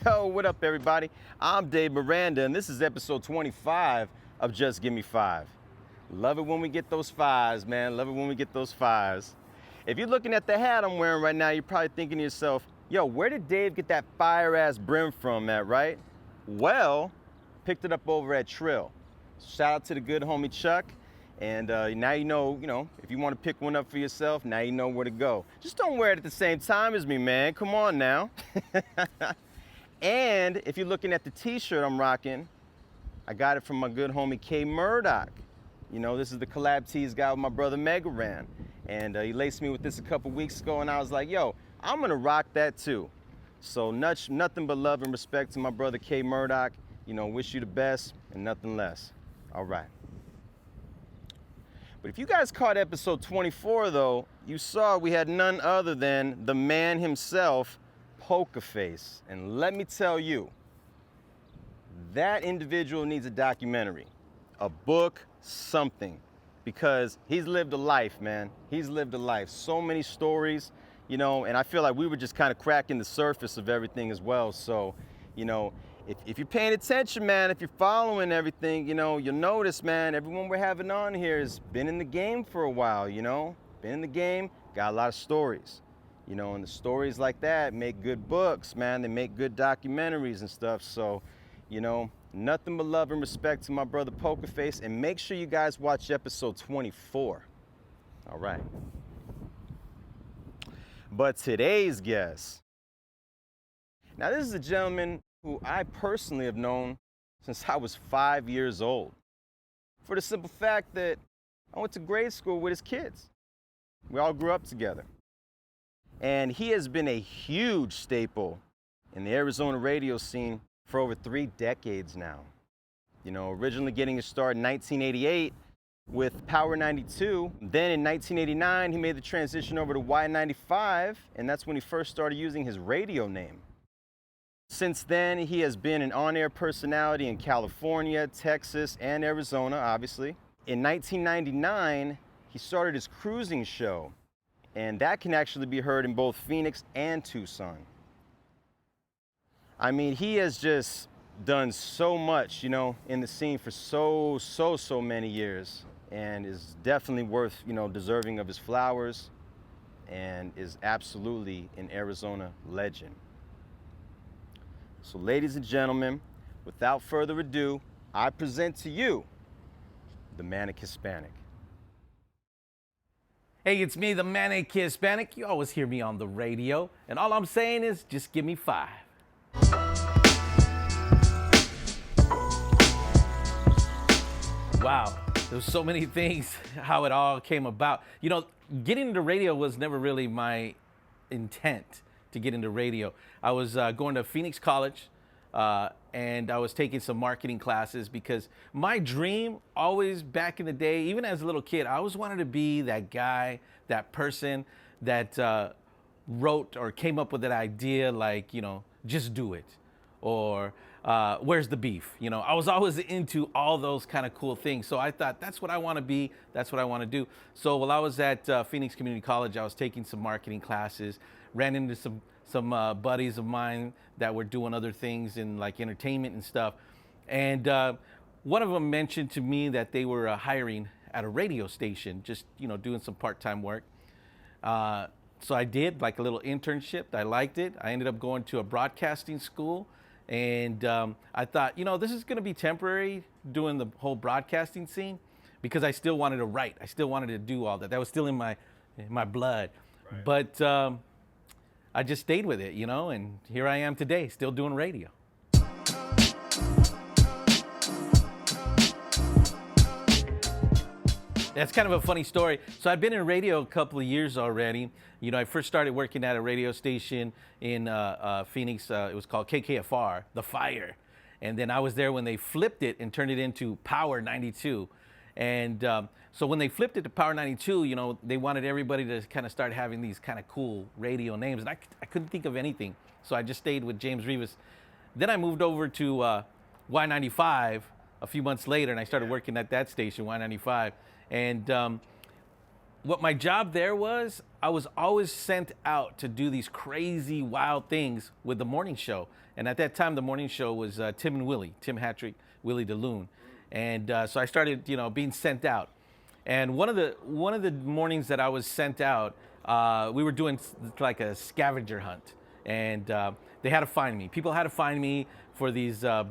Yo, what up, everybody? I'm Dave Miranda, and this is episode 25 of Just Give Me Five. Love it when we get those fives, man. Love it when we get those fives. If you're looking at the hat I'm wearing right now, you're probably thinking to yourself, yo, where did Dave get that fire-ass brim from, Matt, right? Well, picked it up over at Trill. Shout out to the good homie Chuck. And now you know, if you want to pick one up for yourself, now you know where to go. Just don't wear it at the same time as me, man. Come on now. And if you're looking at the t-shirt I'm rocking, I got it from my good homie K Murdoch. You know, this is the collab tee he's got with my brother Megaran. And he laced me with this a couple weeks ago, and I was like, yo, I'm gonna rock that too. So nothing but love and respect to my brother K Murdoch. You know, wish you the best and nothing less. All right. But if you guys caught episode 24, though, you saw we had none other than the man himself, Poker Face. And let me tell you, that individual needs a documentary, a book, something, because he's lived a life, man. He's lived a life. So many stories, you know, and I feel like we were just kind of cracking the surface of everything as well. So, you know, if you're paying attention, man, if you're following everything, you know, you'll notice, man, everyone we're having on here has been in the game for a while, you know, been in the game, got a lot of stories, you know, and the stories like that make good books, man. They make good documentaries and stuff. So, you know, nothing but love and respect to my brother Poker Face, and make sure you guys watch episode 24. All right. But today's guest, now this is a gentleman who I personally have known since I was 5 years old, for the simple fact that I went to grade school with his kids. We all grew up together. And he has been a huge staple in the Arizona radio scene for over 3 decades now. You know, originally getting his start in 1988 with Power 92. Then in 1989, he made the transition over to Y95, and that's when he first started using his radio name. Since then, he has been an on-air personality in California, Texas, and Arizona, obviously. In 1999, he started his cruising show, and that can actually be heard in both Phoenix and Tucson. I mean, he has just done so much, you know, in the scene for so many years, and is definitely worth, you know, deserving of his flowers, and is absolutely an Arizona legend. So ladies and gentlemen, without further ado, I present to you the Manic Hispanic. Hey, it's me, the Manic Hispanic. You always hear me on the radio, and all I'm saying is just give me 5. Wow, there's so many things, how it all came about. You know, getting into radio was never really my intent to get into radio. I was going to Phoenix College, and I was taking some marketing classes because my dream always back in the day, even as a little kid, I always wanted to be that guy, that person that wrote or came up with that idea like, you know, just do it, or where's the beef? You know, I was always into all those kind of cool things. So I thought, that's what I want to be. That's what I want to do. So while I was at Phoenix Community College, I was taking some marketing classes, ran into some buddies of mine that were doing other things in like entertainment and stuff. And one of them mentioned to me that they were hiring at a radio station, just, you know, doing some part-time work. So I did like a little internship. I liked it. I ended up going to a broadcasting school. And I thought, you know, this is going to be temporary, doing the whole broadcasting scene, because I still wanted to write. I still wanted to do all that. That was still in my blood. Right. But I just stayed with it, you know, and here I am today, still doing radio. That's kind of a funny story. So I've been in radio a couple of years already. You know, I first started working at a radio station in Phoenix. It was called KKFR, The Fire. And then I was there when they flipped it and turned it into Power 92. And so when they flipped it to Power 92, you know, they wanted everybody to kind of start having these kind of cool radio names. And I couldn't think of anything. So I just stayed with James Rivas. Then I moved over to Y95 a few months later, and I started working at that station, Y95. And what my job there was, I was always sent out to do these crazy, wild things with the morning show. And at that time, the morning show was Tim and Willie, Tim Hattrick, Willie DeLune. And so I started, being sent out. And one of the mornings that I was sent out, we were doing like a scavenger hunt, and they had to find me. People had to find me for these. I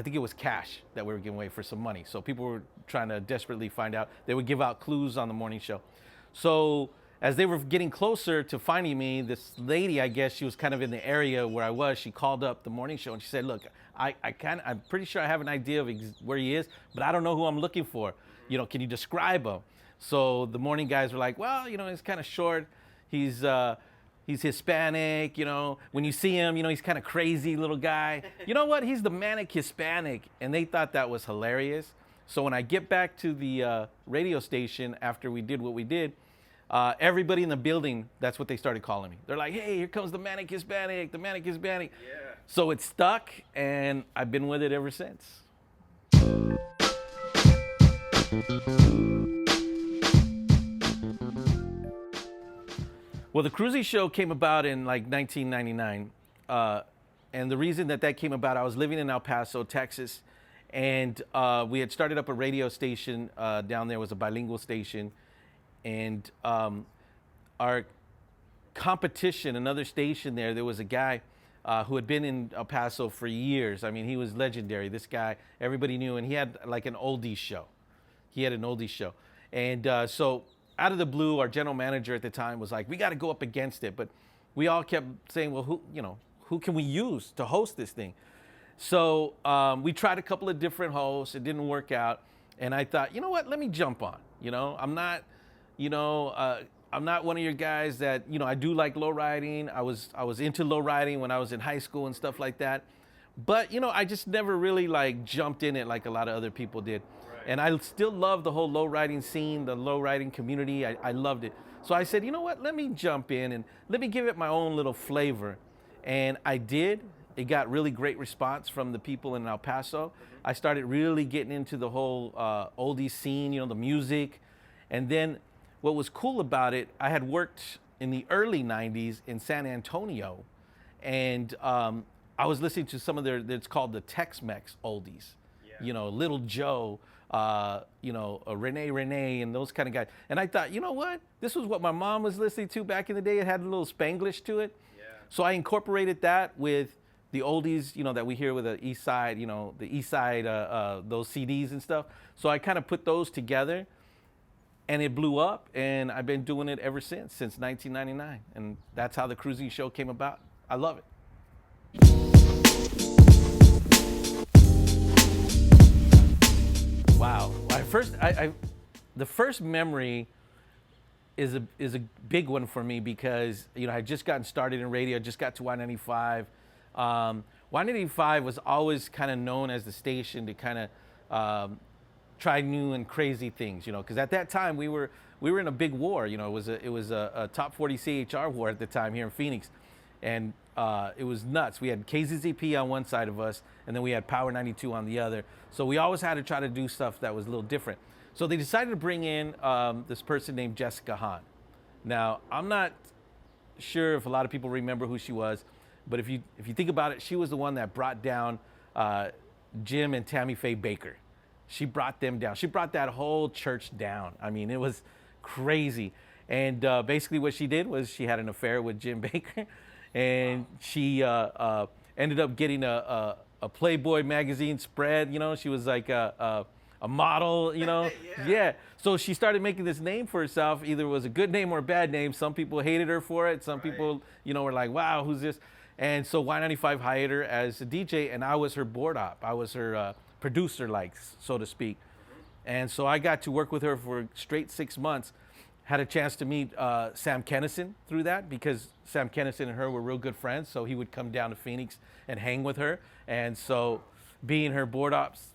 think it was cash that we were giving away for some money. So people were trying to desperately find out. They would give out clues on the morning show. So as they were getting closer to finding me, this lady, I guess she was kind of in the area where I was. She called up the morning show and she said, "Look, I'm pretty sure I have an idea of where he is, but I don't know who I'm looking for. Can you describe him?" So the morning guys were like, "Well, he's kind of short. He's Hispanic. When you see him, he's kind of crazy little guy. You know what? He's the Manic Hispanic." And they thought that was hilarious. So when I get back to the radio station after we did what we did, everybody in the building, that's what they started calling me. They're like, "Hey, here comes the Manic Hispanic, the Manic Hispanic." Yeah. So it stuck, and I've been with it ever since. Well, the Cruzy Show came about in like 1999. And the reason that came about, I was living in El Paso, Texas, and we had started up a radio station down there. It was a bilingual station. And our competition, another station there was a guy who had been in El Paso for years. I mean, he was legendary. This guy, everybody knew, and he had like an oldies show. And so out of the blue, our general manager at the time was like, "We got to go up against it." But we all kept saying, "Well, who can we use to host this thing?" So we tried a couple of different hosts. It didn't work out. And I thought, you know what? Let me jump on. I'm not, I'm not one of your guys that, I do like low riding. I was into low riding when I was in high school and stuff like that. But, I just never really like jumped in it like a lot of other people did. And I still love the whole low riding scene, the low riding community. I loved it. So I said, you know what? Let me jump in and let me give it my own little flavor. And I did. It got really great response from the people in El Paso. I started really getting into the whole oldie scene, the music. And then what was cool about it, I had worked in the early 90s in San Antonio. And I was listening to some of it's called the Tex-Mex oldies. Yeah. Little Joe, Renee, and those kind of guys. And I thought, you know what? This was what my mom was listening to back in the day. It had a little Spanglish to it. Yeah. So I incorporated that with the oldies, that we hear with the East Side, the East Side, those CDs and stuff. So I kind of put those together, and it blew up, and I've been doing it ever since 1999. And that's how the Cruzy Show came about. I love it. Wow. The first memory is a big one for me because, I had just gotten started in radio, just got to Y95. Y95 was always kind of known as the station to kind of try new and crazy things, because at that time we were in a big war. It was a top 40 CHR war at the time here in Phoenix, and it was nuts. We had KZZP on one side of us, and then we had Power 92 on the other. So we always had to try to do stuff that was a little different. So they decided to bring in this person named Jessica Hahn. Now, I'm not sure if a lot of people remember who she was, but if you think about it, she was the one that brought down Jim and Tammy Faye Baker. She brought them down. She brought that whole church down. I mean, it was crazy. And basically what she did was she had an affair with Jim Baker, and she ended up getting a Playboy magazine spread. She was like a model, Yeah. So she started making this name for herself. Either it was a good name or a bad name. Some people hated her for it. Some people, were like, "Wow, who's this?" And so Y95 hired her as a DJ, and I was her board op. I was her producer, so to speak. And so I got to work with her for straight 6 months. Had a chance to meet Sam Kennison through that because Sam Kennison and her were real good friends. So he would come down to Phoenix and hang with her. And so being her board ops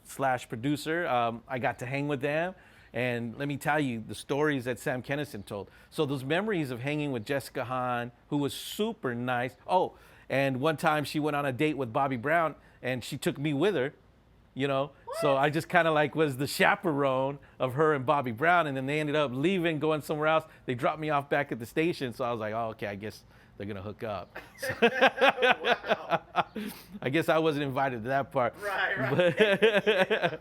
/ producer, I got to hang with them. And let me tell you the stories that Sam Kennison told. So those memories of hanging with Jessica Hahn, who was super nice. Oh, and one time she went on a date with Bobby Brown, and she took me with her. you know. So I just kind of like was the chaperone of her and Bobby Brown, and then they ended up leaving, going somewhere else. They dropped me off back at the station, so I was like, oh, okay, I guess they're gonna hook up. Wow. I guess I wasn't invited to that part. Right.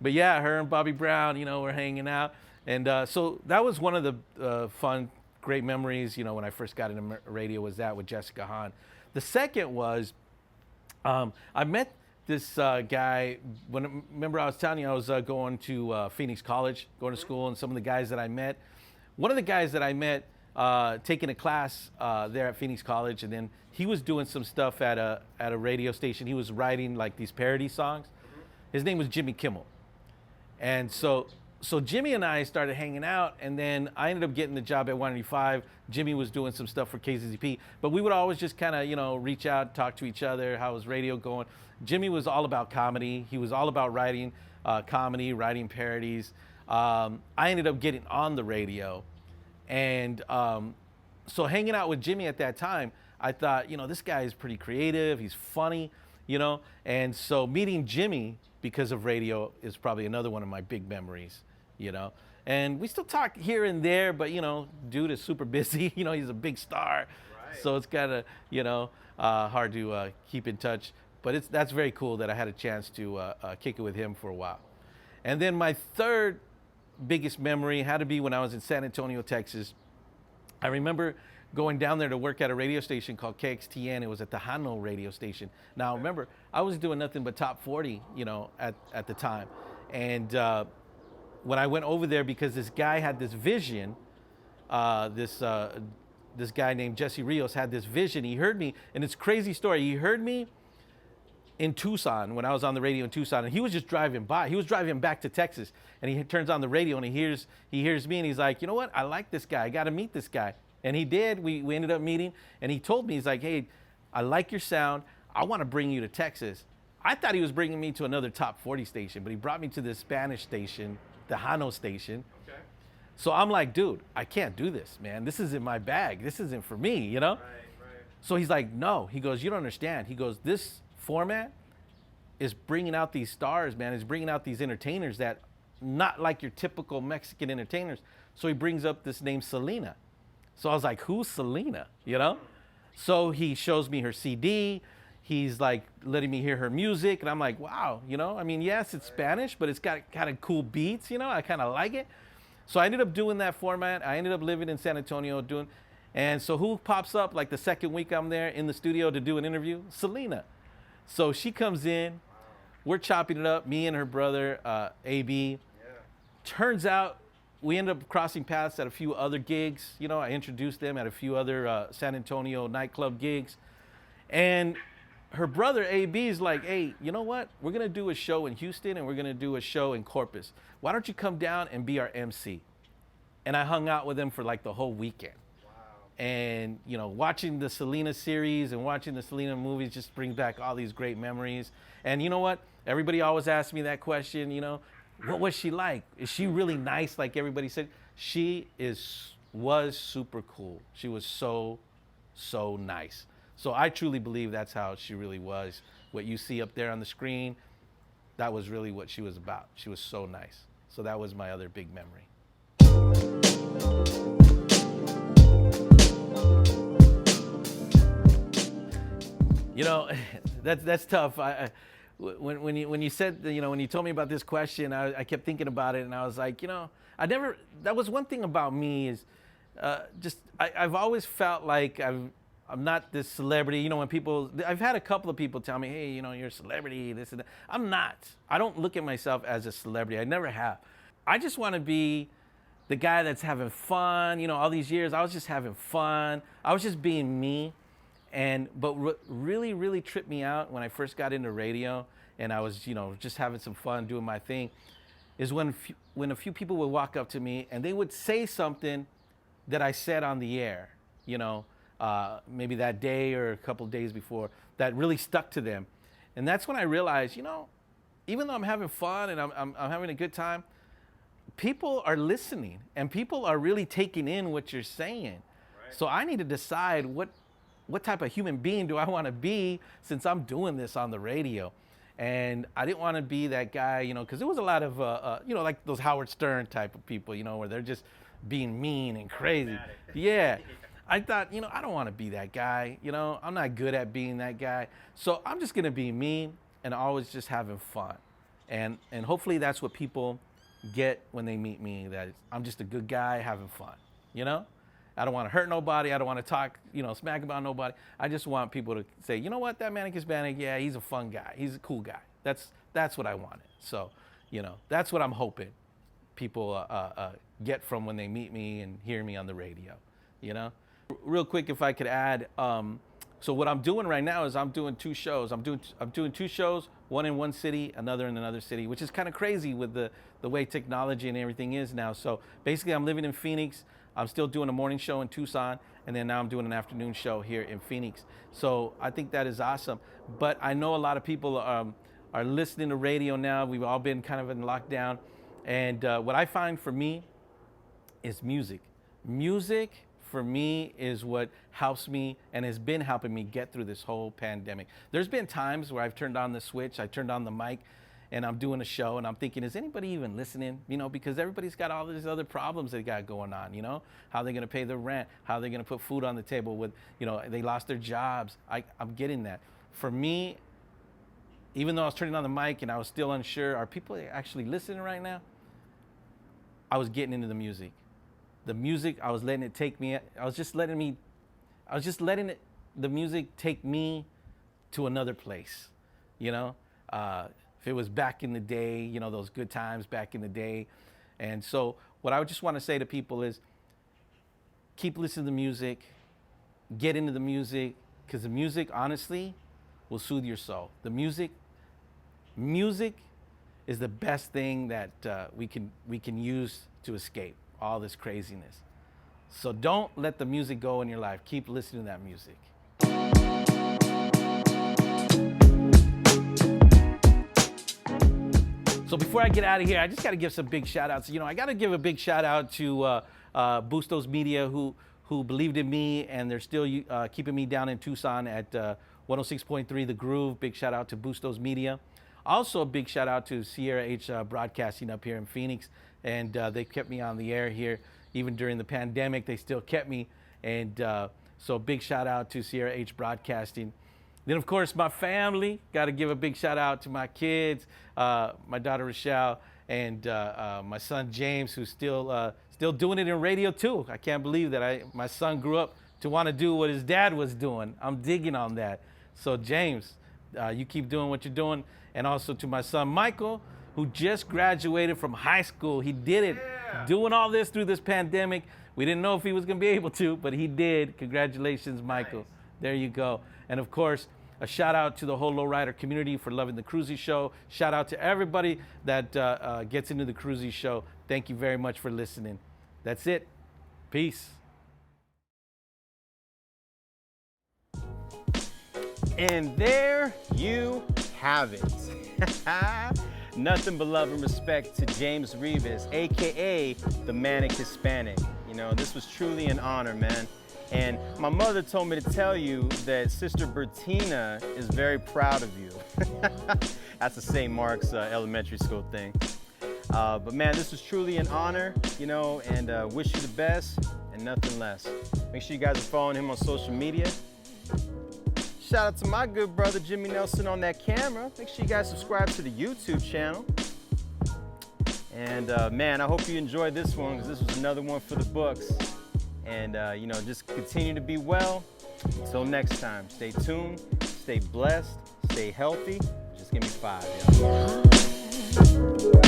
But yeah, her and Bobby Brown, you know, were hanging out, and so that was one of the fun, great memories. You know, when I first got into radio, was that with Jessica Hahn. The second was I met this guy. Remember I was telling you I was going to Phoenix College, going to school, and some of the guys that I met. One of the guys that I met taking a class there at Phoenix College, and then he was doing some stuff at a radio station. He was writing like these parody songs. His name was Jimmy Kimmel, and so Jimmy and I started hanging out, and then I ended up getting the job at 185. Jimmy was doing some stuff for KZZP, but we would always just kind of, you know, reach out, talk to each other, how was radio going. Jimmy was all about comedy. He was all about writing comedy, writing parodies. I ended up getting on the radio, and so hanging out with Jimmy at that time, I thought, you know, this guy is pretty creative. He's funny, you know, and so meeting Jimmy because of radio is probably another one of my big memories, you know. And we still talk here and there, but, you know, dude is super busy. You know, he's a big star. Right. So it's kind of, you know, hard to keep in touch. But that's very cool that I had a chance to kick it with him for a while. And then my third biggest memory had to be when I was in San Antonio, Texas. I remember going down there to work at a radio station called KXTN. It was at the Hano radio station. Now, remember, I was doing nothing but top 40, you know, at the time. And when I went over there, because this guy had this vision, this guy named Jesse Rios had this vision. He heard me, and it's a crazy story. He heard me in Tucson when I was on the radio in Tucson, and he was just driving by. He was driving back to Texas, and he turns on the radio, and he hears me, and he's like, you know what? I like this guy. I got to meet this guy. And he did. We ended up meeting, and he told me, he's like, hey, I like your sound. I want to bring you to Texas. I thought he was bringing me to another top 40 station, but he brought me to this Spanish station, the Hano station. Okay. So I'm like, dude, I can't do this, man. This isn't my bag. This isn't for me, you know? Right. So he's like, no. He goes, you don't understand. He goes, this format is bringing out these stars, man. It's bringing out these entertainers that not like your typical Mexican entertainers. So he brings up this name, Selena. So I was like, who's Selena, you know? So he shows me her CD. He's like letting me hear her music. And I'm like, wow, you know? I mean, yes, it's Spanish, but it's got kind of cool beats, you know? I kind of like it. So I ended up doing that format. I ended up living in San Antonio doing, and so who pops up like the second week I'm there in the studio to do an interview? Selena. So she comes in. We're chopping it up, me and her brother, AB. Yeah. Turns out, we ended up crossing paths at a few other gigs. You know, I introduced them at a few other San Antonio nightclub gigs. And her brother, AB, is like, hey, you know what? We're going to do a show in Houston, and we're going to do a show in Corpus. Why don't you come down and be our MC? And I hung out with him for like the whole weekend. Wow. And, you know, watching the Selena series and watching the Selena movies just brings back all these great memories. And you know what? Everybody always asks me that question, you know, what was she like? Is she really nice like everybody said? She was super cool. She was so nice. So I truly believe that's how she really was. What you see up there on the screen, that was really what she was about. She was so nice. So that was my other big memory. You know, that's tough. When you said, you know, when you told me about this question, I kept thinking about it, and I was like, you know, that was one thing about me is I've always felt like I'm not this celebrity. You know, when I've had a couple of people tell me, hey, you know, you're a celebrity, this and that. I'm not. I don't look at myself as a celebrity. I never have. I just want to be the guy that's having fun. You know, all these years, I was just having fun. I was just being me. But really tripped me out when I first got into radio, and I was, you know, just having some fun doing my thing, is when a few people would walk up to me and they would say something that I said on the air, you know, maybe that day or a couple of days before, that really stuck to them. And that's when I realized, you know, even though I'm having fun and I'm having a good time, people are listening and people are really taking in what you're saying. Right. So I need to decide what type of human being do I want to be since I'm doing this on the radio. And I didn't want to be that guy, because there was a lot of, like those Howard Stern type of people, where they're just being mean and crazy. Yeah. I thought, I don't want to be that guy. I'm not good at being that guy. So I'm just going to be me and always just having fun. And hopefully that's what people get when they meet me, that I'm just a good guy having fun, I don't want to hurt nobody. I don't want to talk, smack about nobody. I just want people to say, you know what, that Manic Hispanic, yeah, he's a fun guy. He's a cool guy. That's what I wanted. So, that's what I'm hoping people get from when they meet me and hear me on the radio, Real quick, if I could add, so what I'm doing right now is I'm doing 2 shows. I'm doing 2 shows, one in one city, another in another city, which is kind of crazy with the way technology and everything is now. So basically, I'm living in Phoenix. I'm still doing a morning show in Tucson, and then now I'm doing an afternoon show here in Phoenix. So I think that is awesome. But I know a lot of people are listening to radio now. We've all been kind of in lockdown. And what I find for me is music. Music for me is what helps me and has been helping me get through this whole pandemic. There's been times where I've turned on the switch, I turned on the mic, and I'm doing a show and I'm thinking, is anybody even listening? Because everybody's got all these other problems they got going on, How they're gonna pay their rent, how they're gonna put food on the table with, they lost their jobs. I'm getting that. For me, even though I was turning on the mic and I was still unsure, are people actually listening right now? I was getting into the music. The music, I was letting it take me, the music take me to another place, If it was back in the day, those good times back in the day. And so what I would just want to say to people is keep listening to music, get into the music, because the music, honestly, will soothe your soul. The music is the best thing that we can use to escape all this craziness. So don't let the music go in your life. Keep listening to that music. So before I get out of here, I just got to give some big shout outs. I got to give a big shout out to Bustos Media who believed in me, and they're still keeping me down in Tucson at 106.3 The Groove. Big shout out to Bustos Media. Also a big shout out to Sierra H Broadcasting up here in Phoenix. And they kept me on the air here. Even during the pandemic, they still kept me. And so big shout out to Sierra H Broadcasting. Then, of course, my family. Got to give a big shout out to my kids, my daughter Rochelle, and my son James, who's still doing it in radio too. I can't believe that my son grew up to want to do what his dad was doing. I'm digging on that. So James, you keep doing what you're doing. And also to my son Michael, who just graduated from high school. He did it, doing all this through this pandemic. We didn't know if he was going to be able to, but he did. Congratulations, Michael. Nice. There you go. And of course, a shout out to the whole lowrider community for loving the Cruzy Show. Shout out to everybody that gets into the Cruzy Show. Thank you very much for listening. That's it. Peace. And there you have it. Nothing but love and respect to James Rivas, AKA the Manic Hispanic. This was truly an honor, man. And my mother told me to tell you that Sister Bertina is very proud of you. That's a St. Mark's elementary school thing. But man, this was truly an honor, and wish you the best and nothing less. Make sure you guys are following him on social media. Shout out to my good brother Jimmy Nelson on that camera. Make sure you guys subscribe to the YouTube channel. And man, I hope you enjoyed this one, because this was another one for the books. And just continue to be well. Until next time, stay tuned, stay blessed, stay healthy. Just give me 5, y'all.